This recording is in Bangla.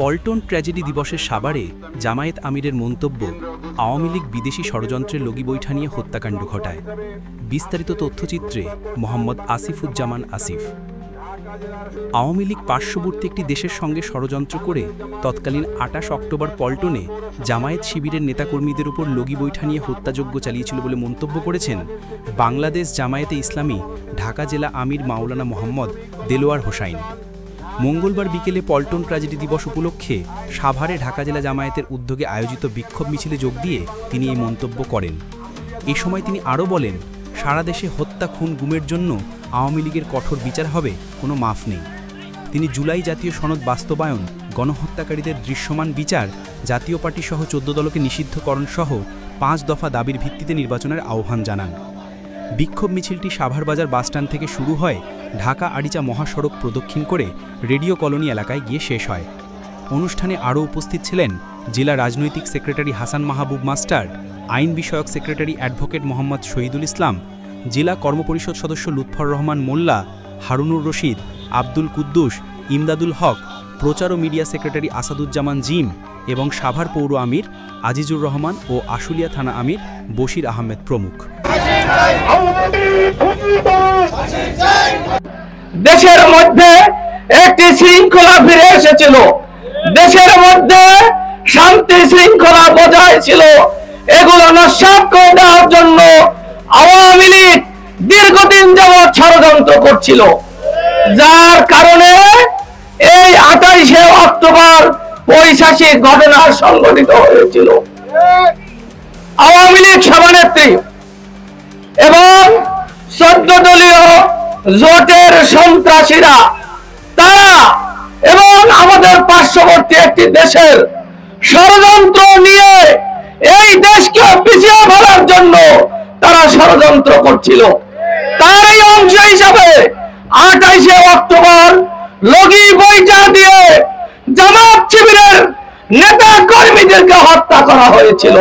পল্টন ট্র্যাজেডি দিবসের সাভারে জামায়াত আমিরের মন্তব্য, আওয়ামী লীগ বিদেশি ষড়যন্ত্রের লগি বৈঠা নিয়ে হত্যাকাণ্ড ঘটায়। বিস্তারিত তথ্যচিত্রে মোহাম্মদ আসিফুজ্জামান আসিফ। আওয়ামী লীগ পার্শ্ববর্তী একটি দেশের সঙ্গে ষড়যন্ত্র করে তৎকালীন ২৮ অক্টোবর পল্টনে জামায়াত শিবিরের নেতাকর্মীদের উপর লগি বৈঠা নিয়ে হত্যাযজ্ঞ চালিয়েছিল বলে মন্তব্য করেছেন বাংলাদেশ জামায়াতে ইসলামী ঢাকা জেলা আমির মাওলানা মোহাম্মদ দেলোয়ার হোসাইন। মঙ্গলবার বিকেলে পল্টন ট্র্যাজেডি দিবস উপলক্ষে সাভারে ঢাকা জেলা জামায়াতের উদ্যোগে আয়োজিত বিক্ষোভ মিছিলে যোগ দিয়ে তিনি এই মন্তব্য করেন। এ সময় তিনি আরও বলেন, সারা দেশে হত্যা, খুন, গুমের জন্য আওয়ামী লীগের কঠোর বিচার হবে, কোনো মাফ নেই। তিনি জুলাই জাতীয় সনদ বাস্তবায়ন, গণহত্যাকারীদের দৃশ্যমান বিচার, জাতীয় পার্টি সহ ১৪ দলকে নিষিদ্ধকরণ সহ ৫ দফা দাবির ভিত্তিতে নির্বাচনের আহ্বান জানান। বিক্ষোভ মিছিলটি সাভার বাজার বাসস্ট্যান্ড থেকে শুরু হয়, ঢাকা আরিচা মহাসড়ক প্রদক্ষিণ করে রেডিও কলোনি এলাকায় গিয়ে শেষ হয়। অনুষ্ঠানে আরও উপস্থিত ছিলেন জেলা রাজনৈতিক সেক্রেটারি হাসান মাহবুব মাস্টার, আইন বিষয়ক সেক্রেটারি অ্যাডভোকেট মোহাম্মদ শহীদুল ইসলাম, জেলা কর্মপরিষদ সদস্য লুৎফর রহমান মোল্লা, হারুনুর রশিদ, আব্দুল কুদ্দুস, ইমদাদুল হক, প্রচার ও মিডিয়া সেক্রেটারি আসাদুজ্জামান জিম এবং সাভার পৌর আমির আজিজুর রহমান ও আশুলিয়া থানা আমির বশির আহমেদ প্রমুখ। দেশের মধ্যে একটি শৃঙ্খলা ফিরে এসেছিল, দেশের মধ্যে শান্তি শৃঙ্খলা বজায় ছিল। এগুলো নস্যাৎ করে দেওয়ার জন্য আওয়ামী লীগ দীর্ঘদিন যাবৎ ষড়যন্ত্র করছিল, যার কারণে এই ২৮শে অক্টোবর পৈশাচিক ঘটনা সংঘটিত হয়েছিল। আওয়ামী লীগ সভানেত্রী এবং ১৪ দলীয় জোটের সন্ত্রাসীরা তারা এবং আমাদের পার্শ্ববর্তী একটি দেশের ষড়যন্ত্র নিয়ে এই দেশকে পিছিয়ে ফেলার জন্য তারা ষড়যন্ত্র করছিল। তারই অংশ হিসাবে ২৮শে অক্টোবর লগি বৈঠা দিয়ে জামায়াত শিবিরের নেতা কর্মীদেরকে হত্যা করা হয়েছিল।